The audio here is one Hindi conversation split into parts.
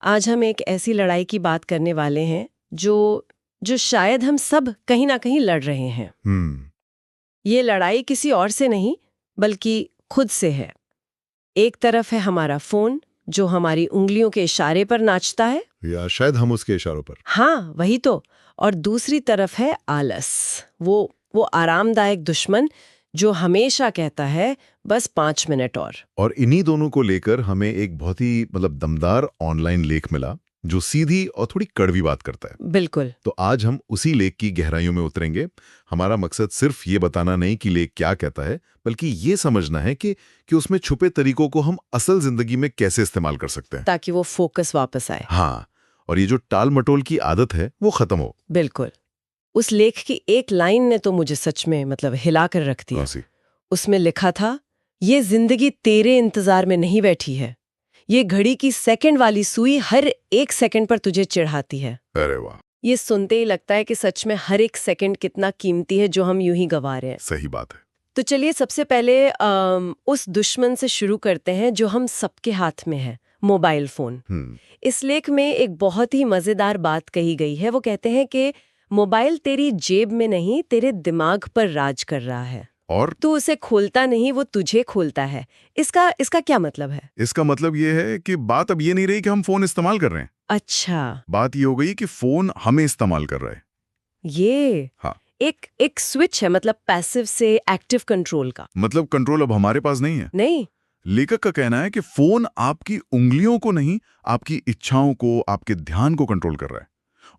आज हम एक ऐसी लड़ाई की बात करने वाले हैं जो जो शायद हम सब कहीं ना कहीं लड़ रहे हैं। ये लड़ाई किसी और से नहीं बल्कि खुद से है। एक तरफ है हमारा फोन जो हमारी उंगलियों के इशारे पर नाचता है, या शायद हम उसके इशारों पर। हाँ वही तो। और दूसरी तरफ है आलस, वो आरामदायक दुश्मन जो हमेशा कहता है बस 5 मिनट और इन्हीं दोनों को लेकर हमें एक बहुत ही दमदार ऑनलाइन लेख मिला जो सीधी और थोड़ी कड़वी बात करता है। बिल्कुल। तो आज हम उसी लेख की गहराइयों में उतरेंगे। हमारा मकसद सिर्फ ये बताना नहीं कि लेख क्या कहता है, बल्कि ये समझना है कि उसमें छुपे तरीकों को हम असल जिंदगी में कैसे इस्तेमाल कर सकते हैं, ताकि वो फोकस वापस आए। हाँ, और ये जो टाल मटोल की आदत है वो खत्म हो। बिल्कुल। उस लेख की एक लाइन ने तो मुझे सच में हिला कर रख दिया। उसमें लिखा था, ये जिंदगी तेरे इंतजार में नहीं बैठी है, ये घड़ी की सेकंड वाली सुई हर एक सेकंड पर तुझे चिढ़ाती है। अरे वाह, ये सुनते ही लगता है कि सच में हर एक सेकंड कितना कीमती है जो हम यूं ही गंवा रहे हैं। सही बात है। तो चलिए सबसे पहले उस दुश्मन से शुरू करते हैं जो हम सबके हाथ में है, मोबाइल फोन। इस लेख में एक बहुत ही मजेदार बात कही गई है। वो कहते हैं कि मोबाइल तेरी जेब में नहीं, तेरे दिमाग पर राज कर रहा है और तू उसे खोलता नहीं, वो तुझे खोलता है। इसका क्या मतलब है? इसका मतलब ये है कि बात अब ये नहीं रही कि हम फोन इस्तेमाल कर रहे हैं। अच्छा, बात ये हो गई कि फोन हमें इस्तेमाल कर रहा है। ये हाँ, एक स्विच है, पैसिव से एक्टिव कंट्रोल का। कंट्रोल अब हमारे पास नहीं है। नहीं, लेखक का कहना है कि फोन आपकी उंगलियों को नहीं, आपकी इच्छाओं को, आपके ध्यान को कंट्रोल कर रहा है।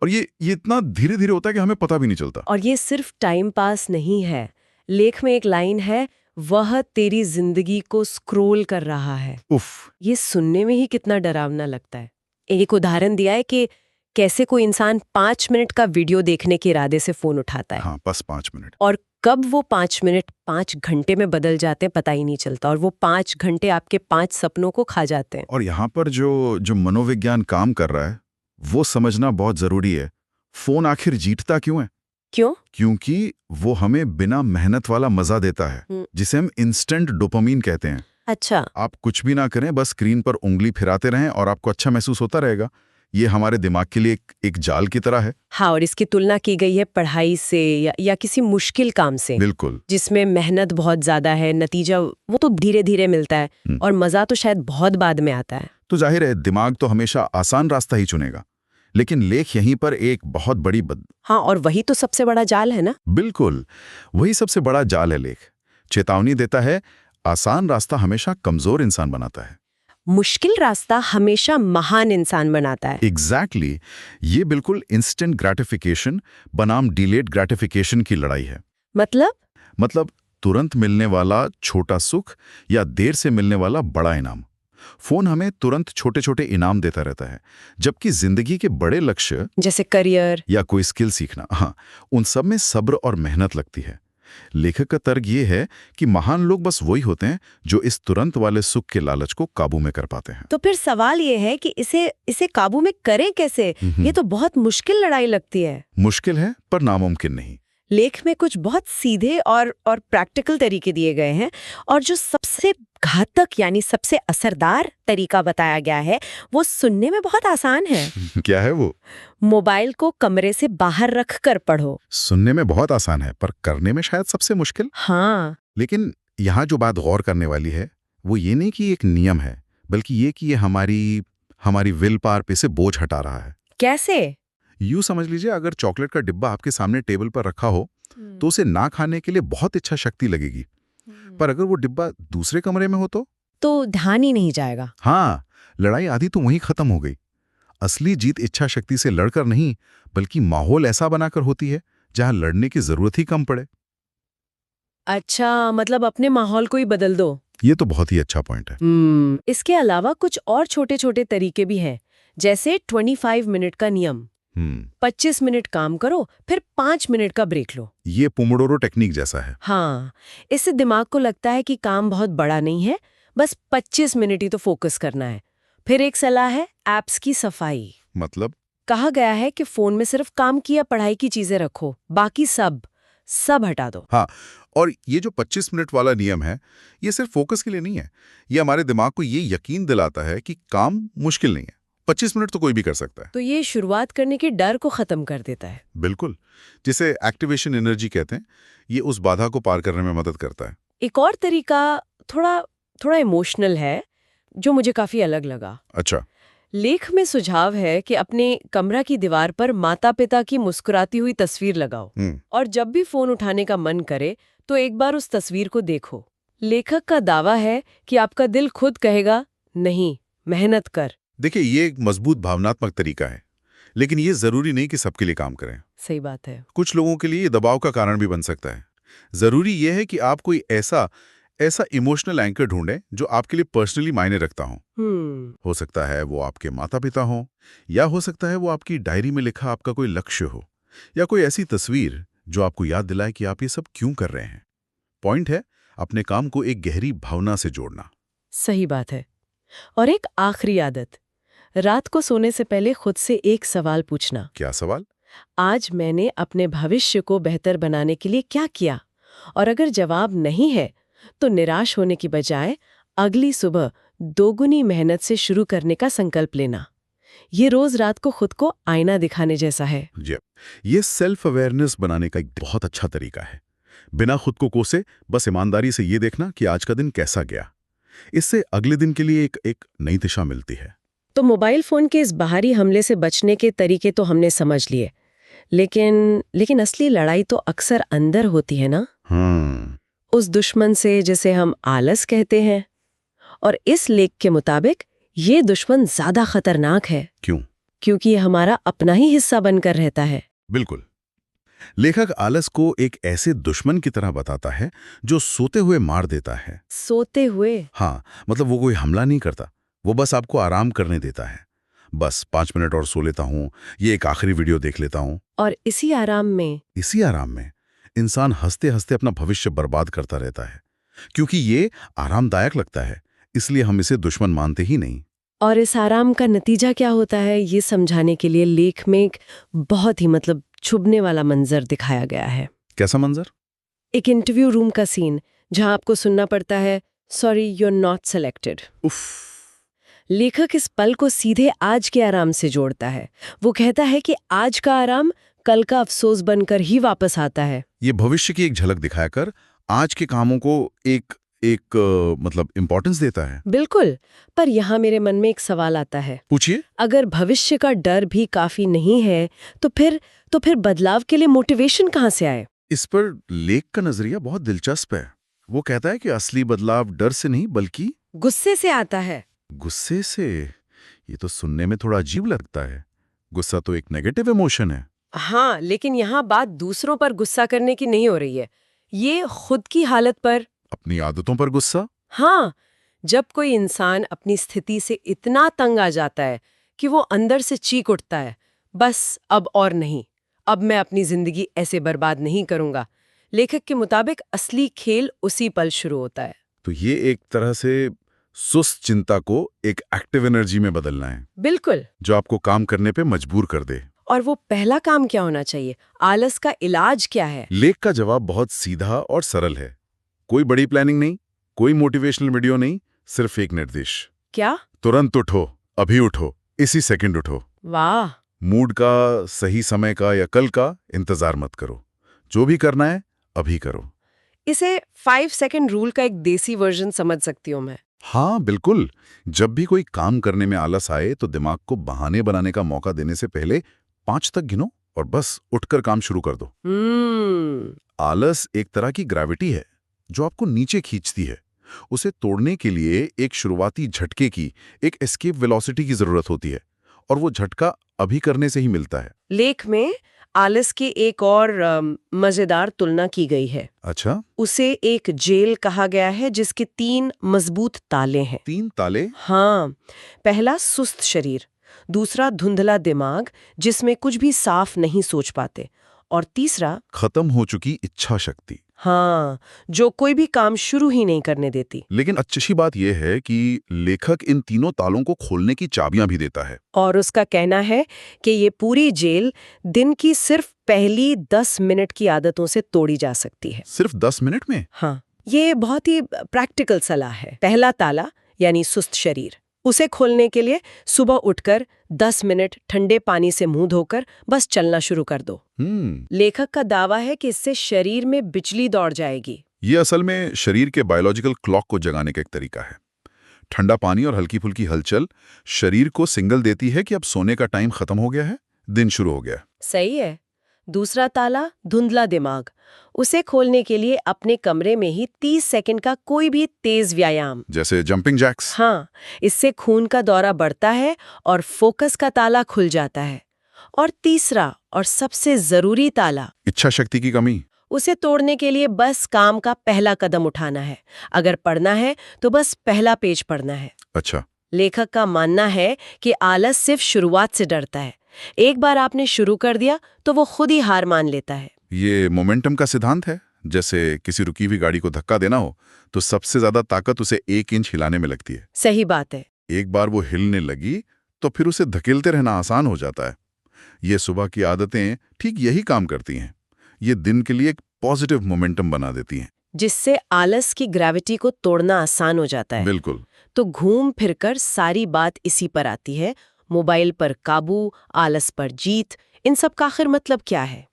और ये इतना धीरे धीरे होता है कि हमें पता भी नहीं चलता। और ये सिर्फ टाइम पास नहीं है। लेख में एक लाइन है, वह तेरी जिंदगी को स्क्रॉल कर रहा है। उफ, ये सुनने में ही कितना डरावना लगता है। एक उदाहरण दिया है कि कैसे कोई इंसान 5 मिनट का वीडियो देखने के इरादे से फोन उठाता है। हाँ, बस 5 मिनट। और कब वो 5 मिनट 5 घंटे में बदल जाते हैं पता ही नहीं चलता, और वो 5 घंटे आपके 5 सपनों को खा जाते हैं। और यहाँ पर जो मनोविज्ञान काम कर रहा है वो समझना बहुत जरूरी है। फोन आखिर जीतता क्यों है? क्यों? क्योंकि वो हमें बिना मेहनत वाला मजा देता है, जिसे हम इंस्टेंट डोपामीन कहते हैं। अच्छा, आप कुछ भी ना करें, बस स्क्रीन पर उंगली फिराते रहें और आपको अच्छा महसूस होता रहेगा। ये हमारे दिमाग के लिए एक जाल की तरह है। हाँ, और इसकी तुलना की गई है पढ़ाई से या किसी मुश्किल काम से। बिल्कुल। जिसमें मेहनत बहुत ज्यादा है, नतीजा वो तो धीरे धीरे मिलता है और मजा तो शायद बहुत बाद में आता है। तो जाहिर है दिमाग तो हमेशा आसान रास्ता ही चुनेगा। लेकिन लेख यहीं पर एक बहुत बड़ी हाँ, और वही तो सबसे बड़ा जाल है ना। बिल्कुल, वही सबसे बड़ा जाल है। लेख चेतावनी देता है, आसान रास्ता हमेशा कमजोर इंसान बनाता है, मुश्किल रास्ता हमेशा महान इंसान बनाता है। एग्जैक्टली। ये बिल्कुल इंस्टेंट ग्रेटिफिकेशन बनाम डिलेड ग्रेटिफिकेशन की लड़ाई है। मतलब तुरंत मिलने वाला छोटा सुख या देर से मिलने वाला बड़ा इनाम। फोन हमें तुरंत छोटे छोटे इनाम देता रहता है, जबकि जिंदगी के बड़े लक्ष्य जैसे करियर या कोई स्किल सीखना, हाँ, उन सब में सब्र और मेहनत लगती है। लेखक का तर्क ये है कि महान लोग बस वही होते हैं जो इस तुरंत वाले सुख के लालच को काबू में कर पाते हैं। तो फिर सवाल ये है कि इसे काबू में करें कैसे? ये तो बहुत मुश्किल लड़ाई लगती है। मुश्किल है पर नामुमकिन नहीं। लेख में कुछ बहुत सीधे और प्रैक्टिकल तरीके दिए गए हैं, और जो सबसे घातक यानी सबसे असरदार तरीका बताया गया है वो सुनने में बहुत आसान है। क्या है वो? मोबाइल को कमरे से बाहर रख कर पढ़ो। सुनने में बहुत आसान है पर करने में शायद सबसे मुश्किल। हाँ, लेकिन यहाँ जो बात गौर करने वाली है वो ये नहीं कि एक नियम है, बल्कि ये कि ये हमारी विल पावर पे से बोझ हटा रहा है। कैसे? यूं समझ लीजिए, अगर चॉकलेट का डिब्बा आपके सामने टेबल पर रखा हो तो उसे ना खाने के लिए बहुत इच्छा शक्ति लगेगी, पर अगर वो डिब्बा दूसरे कमरे में हो तो ध्यान ही नहीं जाएगा। हाँ, लड़ाई आधी तो वहीं खत्म हो गई। असली जीत इच्छा शक्ति से लड़कर नहीं, बल्कि माहौल ऐसा बनाकर होती है जहां लड़ने की जरूरत ही कम पड़े। अच्छा, मतलब अपने माहौल को ही बदल दो। ये तो बहुत ही अच्छा पॉइंट है। इसके अलावा कुछ और छोटे छोटे तरीके भी हैं, जैसे 25 मिनट का नियम। 25 मिनट काम करो, फिर 5 मिनट का ब्रेक लो। ये पोमोडोरो टेक्निक जैसा है। हाँ, इससे दिमाग को लगता है कि काम बहुत बड़ा नहीं है, बस 25 मिनट ही तो फोकस करना है। फिर एक सलाह है ऐप्स की सफाई। मतलब कहा गया है कि फोन में सिर्फ काम की या पढ़ाई की चीजें रखो, बाकी सब हटा दो। हाँ, और ये जो 25 मिनट वाला नियम है, ये सिर्फ फोकस के लिए नहीं है। ये हमारे दिमाग को ये यकीन दिलाता है कि काम मुश्किल नहीं है, 25 मिनट तो कोई भी कर सकता है। तो ये शुरुआत करने के डर को खत्म कर देता है। बिल्कुल, जिसे एक्टिवेशन एनर्जी कहते हैं, ये उस बाधा को पार करने में मदद करता है। एक और तरीका थोड़ा इमोशनल है, जो मुझे काफी अलग लगा। अच्छा। लेख में सुझाव है कि अपने कमरा की दीवार पर माता पिता की मुस्कुराती हुई तस्वीर लगाओ, और जब भी फोन उठाने का मन करे तो एक बार उस तस्वीर को देखो। लेखक का दावा है कि आपका दिल खुद कहेगा, नहीं, मेहनत कर। देखिए, ये एक मजबूत भावनात्मक तरीका है, लेकिन ये जरूरी नहीं कि सबके लिए काम करें। सही बात है। कुछ लोगों के लिए ये दबाव का कारण भी बन सकता है। जरूरी ये है कि आप कोई ऐसा इमोशनल एंकर ढूंढें जो आपके लिए पर्सनली मायने रखता हो। हो सकता है वो आपके माता पिता हो, या हो सकता है वो आपकी डायरी में लिखा आपका कोई लक्ष्य हो, या कोई ऐसी तस्वीर जो आपको याद दिलाए कि आप ये सब क्यों कर रहे हैं। पॉइंट है अपने काम को एक गहरी भावना से जोड़ना। सही बात है। और एक आखिरी आदत, रात को सोने से पहले खुद से एक सवाल पूछना। क्या सवाल? आज मैंने अपने भविष्य को बेहतर बनाने के लिए क्या किया? और अगर जवाब नहीं है तो निराश होने की बजाय अगली सुबह दोगुनी मेहनत से शुरू करने का संकल्प लेना। ये रोज रात को खुद को आईना दिखाने जैसा है। जी, ये सेल्फ अवेयरनेस बनाने का एक बहुत अच्छा तरीका है। बिना खुद को कोसे, बस ईमानदारी से ये देखना कि आज का दिन कैसा गया। इससे अगले दिन के लिए एक नई दिशा मिलती है। तो मोबाइल फोन के इस बाहरी हमले से बचने के तरीके तो हमने समझ लिए, लेकिन असली लड़ाई तो अक्सर अंदर होती है ना? उस दुश्मन से जिसे हम आलस कहते हैं। और इस लेख के मुताबिक ये दुश्मन ज्यादा खतरनाक है। क्यों? क्योंकि ये हमारा अपना ही हिस्सा बनकर रहता है। बिल्कुल। लेखक आलस को एक ऐसे दुश्मन की तरह बताता है जो सोते हुए मार देता है। सोते हुए? हाँ, मतलब वो कोई हमला नहीं करता, वो बस आपको आराम करने देता है। बस 5 मिनट और सो लेता हूँ, ये एक आखिरी वीडियो देख लेता हूँ। और इसी आराम में इंसान हंसते हंसते अपना भविष्य बर्बाद करता रहता है। क्योंकि ये आरामदायक लगता है, इसलिए हम इसे दुश्मन मानते ही नहीं। और इस आराम का नतीजा क्या होता है, ये समझाने के लिए लेख में एक बहुत ही छुभने वाला मंजर दिखाया गया है। कैसा मंजर? एक इंटरव्यू रूम का सीन, जहां आपको सुनना पड़ता है, sorry you are not selected. लेखक इस पल को सीधे आज के आराम से जोड़ता है। वो कहता है कि आज का आराम कल का अफसोस बनकर ही वापस आता है। ये भविष्य की एक झलक दिखाकर आज के कामों को एक इम्पोर्टेंस देता है। बिल्कुल। पर यहाँ मेरे मन में एक सवाल आता है। पूछिए। अगर भविष्य का डर भी काफी नहीं है तो फिर बदलाव के लिए मोटिवेशन कहाँ से आए? इस पर लेख का नजरिया बहुत दिलचस्प है। वो कहता है कि असली बदलाव डर से नहीं बल्कि गुस्से से आता है। गुस्से से? ये तो सुनने में थोड़ा अजीब लगता है। गुस्सा तो एक नेगेटिव इमोशन है। हाँ, लेकिन यहाँ बात दूसरों पर गुस्सा करने की नहीं हो रही है। ये खुद की हालत पर, अपनी आदतों पर गुस्सा। हाँ, जब कोई इंसान अपनी स्थिति से इतना तंग आ जाता है कि वो अंदर से चीख उठता है, बस अब और नहीं, अब मैं अपनी जिंदगी ऐसे बर्बाद नहीं करूंगा। लेखक के मुताबिक असली खेल उसी पल शुरू होता है। तो ये एक तरह से सुस्त चिंता को एक एक्टिव एनर्जी में बदलना है। बिल्कुल। जो आपको काम करने पे मजबूर कर दे। और वो पहला काम क्या होना चाहिए? आलस का इलाज क्या है? लेख का जवाब बहुत सीधा और सरल है। कोई बड़ी प्लानिंग नहीं, कोई मोटिवेशनल वीडियो नहीं, सिर्फ एक निर्देश। क्या? तुरंत उठो, अभी उठो, इसी सेकंड उठो। वाह। मूड का, सही समय का या कल का इंतजार मत करो। जो भी करना है अभी करो। इसे 5 सेकंड रूल का एक देसी वर्जन समझ सकती हूँ मैं। हाँ बिल्कुल। जब भी कोई काम करने में आलस आए तो दिमाग को बहाने बनाने का मौका देने से पहले 5 तक गिनो और बस उठकर काम शुरू कर दो। आलस एक तरह की ग्रेविटी है जो आपको नीचे खींचती है। उसे तोड़ने के लिए एक शुरुआती झटके की, एक एस्केप वेलोसिटी की जरूरत होती है, और वो झटका अभी करने से ही मिलता है। लेख में आलस की एक और मजेदार तुलना की गई है। अच्छा? उसे एक जेल कहा गया है जिसके 3 मजबूत ताले हैं। 3 ताले? हाँ। पहला सुस्त शरीर, दूसरा धुंधला दिमाग जिसमें कुछ भी साफ नहीं सोच पाते, और तीसरा खत्म हो चुकी इच्छा शक्ति। हाँ, जो कोई भी काम शुरू ही नहीं करने देती। लेकिन अच्छी बात यह है कि लेखक इन तीनों तालों को खोलने की चाबियां भी देता है। और उसका कहना है कि ये पूरी जेल दिन की सिर्फ पहली 10 मिनट की आदतों से तोड़ी जा सकती है। सिर्फ 10 मिनट में? हाँ, ये बहुत ही प्रैक्टिकल सलाह है। पहला ताला यानी सुस्त शरीर, उसे खोलने के लिए सुबह उठकर 10 मिनट ठंडे पानी से मुंह धोकर बस चलना शुरू कर दो। लेखक का दावा है कि इससे शरीर में बिजली दौड़ जाएगी। ये असल में शरीर के बायोलॉजिकल क्लॉक को जगाने का एक तरीका है। ठंडा पानी और हल्की फुल्की हलचल शरीर को सिग्नल देती है कि अब सोने का टाइम खत्म हो गया है, दिन शुरू हो गया। सही है। दूसरा ताला, धुंधला दिमाग। उसे खोलने के लिए अपने कमरे में ही 30 सेकंड का कोई भी तेज व्यायाम, जैसे जंपिंग जैक्स। हाँ, इससे खून का दौरा बढ़ता है और फोकस का ताला खुल जाता है। और तीसरा और सबसे जरूरी ताला, इच्छा शक्ति की कमी। उसे तोड़ने के लिए बस काम का पहला कदम उठाना है। अगर पढ़ना है तो बस पहला पेज पढ़ना है। अच्छा। लेखक का मानना है कि आलस सिर्फ शुरुआत से डरता है। एक बार आपने शुरू कर दिया तो वो खुद ही हार मान लेता है। ये मोमेंटम का सिद्धांत है। जैसे किसी रुकी हुई गाड़ी को धक्का देना हो तो सबसे ज्यादा ताकत उसे 1 इंच हिलाने में लगती है। सही बात है। एक बार वो हिलने लगी तो फिर उसे धकेलते रहना आसान हो जाता है। ये सुबह की आदतें ठीक यही काम करती हैं। ये दिन के लिए एक पॉजिटिव मोमेंटम बना देती हैं, जिससे आलस की ग्रेविटी को तोड़ना आसान हो जाता है। बिल्कुल। तो घूम फिरकर सारी बात इसी पर आती है। मोबाइल पर काबू, आलस पर जीत, इन सब का आखिर मतलब क्या है?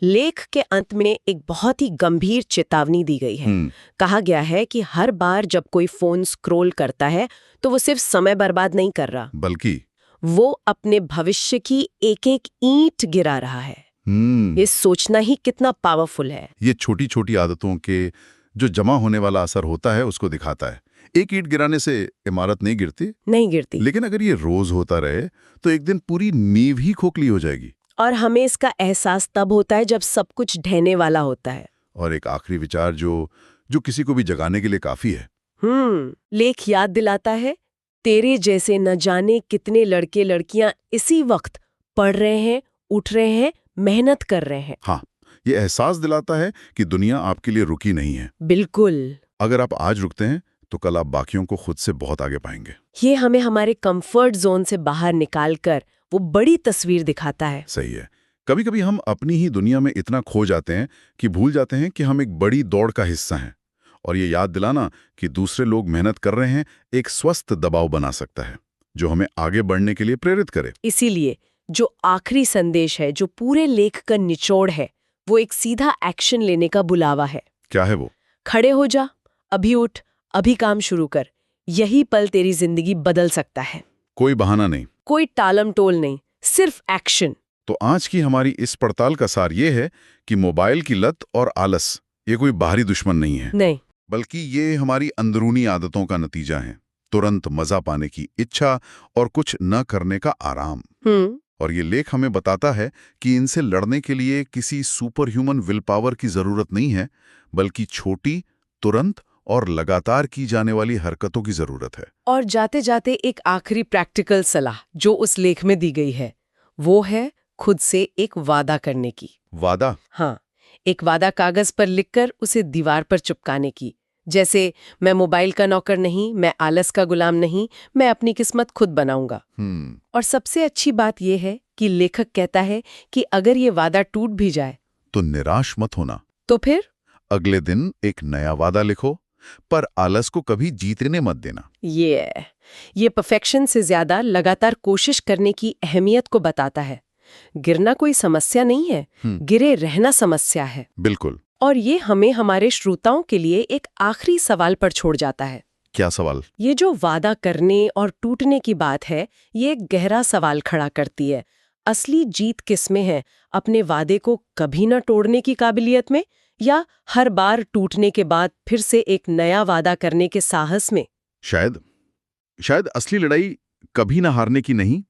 लेख के अंत में एक बहुत ही गंभीर चेतावनी दी गई है। कहा गया है कि हर बार जब कोई फोन स्क्रॉल करता है तो वो सिर्फ समय बर्बाद नहीं कर रहा, बल्कि वो अपने भविष्य की एक एक ईंट गिरा रहा है। ये सोचना ही कितना पावरफुल है। ये छोटी छोटी आदतों के जो जमा होने वाला असर होता है उसको दिखाता है। एक ईंट गिराने से इमारत नहीं गिरती, लेकिन अगर ये रोज होता रहे तो एक दिन पूरी नींव ही खोखली हो जाएगी। और हमें इसका एहसास तब होता है जब सब कुछ ढहने वाला होता है। और एक आखिरी विचार जो किसी को भी जगाने के लिए काफी है। लेख याद दिलाता है, तेरे जैसे न जाने कितने लड़के लड़कियां इसी वक्त पढ़ रहे हैं, उठ रहे हैं, मेहनत कर रहे हैं। हाँ, ये एहसास दिलाता है कि दुनिया आपके लिए रुकी नहीं है। बिल्कुल। अगर आप आज रुकते हैं तो कल आप बाकियों को खुद से बहुत आगे पाएंगे। ये हमें हमारे कंफर्ट जोन से बाहर निकालकर वो बड़ी तस्वीर दिखाता है। सही है। कभी कभी हम अपनी ही दुनिया में इतना खो जाते हैं कि भूल जाते हैं कि हम एक बड़ी दौड़ का हिस्सा हैं। और ये याद दिलाना कि दूसरे लोग मेहनत कर रहे हैं एक स्वस्थ दबाव बना सकता है जो हमें आगे बढ़ने के लिए प्रेरित करे। इसीलिए जो आखिरी संदेश है, जो पूरे लेख का निचोड़ है, वो एक सीधा एक्शन लेने का बुलावा है। क्या है वो? खड़े हो जा, अभी उठ, अभी काम शुरू कर। यही पल तेरी जिंदगी बदल सकता है। कोई बहाना नहीं, कोई टालम टोल नहीं, सिर्फ एक्शन। तो आज की हमारी इस पड़ताल का सार ये है कि मोबाइल की लत और आलस ये कोई बाहरी दुश्मन नहीं है, नहीं, बल्कि ये हमारी अंदरूनी आदतों का नतीजा है। तुरंत मजा पाने की इच्छा और कुछ न करने का आराम। और ये लेख हमें बताता है कि इनसे लड़ने के लिए किसी सुपर ह्यूमन विल पावर की जरूरत नहीं है, बल्कि छोटी, तुरंत और लगातार की जाने वाली हरकतों की जरूरत है। और जाते जाते एक आखिरी प्रैक्टिकल सलाह जो उस लेख में दी गई है, वो है खुद से एक वादा करने की। वादा? हाँ, एक वादा कागज पर लिखकर उसे दीवार पर चिपकाने की। जैसे, मैं मोबाइल का नौकर नहीं, मैं आलस का गुलाम नहीं, मैं अपनी किस्मत खुद बनाऊंगा। और सबसे अच्छी बात यह है कि लेखक कहता है कि अगर ये वादा टूट भी जाए तो निराश मत होना। तो फिर अगले दिन एक नया वादा लिखो, पर आलस को कभी जीतने मत देना। ये परफेक्शन से ज्यादा लगातार कोशिश करने की अहमियत को बताता है। गिरना कोई समस्या नहीं है, गिरे रहना समस्या है। बिल्कुल। और ये हमें हमारे श्रोताओं के लिए एक आखिरी सवाल पर छोड़ जाता है। क्या सवाल? ये जो वादा करने और टूटने की बात है, ये एक गहरा सवाल खड़ा करती है। असली जीत किसमें है? अपने वादे को कभी न तोड़ने की काबिलियत में, या हर बार टूटने के बाद फिर से एक नया वादा करने के साहस में? शायद असली लड़ाई कभी न हारने की नहीं,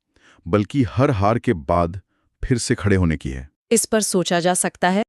बल्कि हर हार के बाद फिर से खड़े होने की है। इस पर सोचा जा सकता है।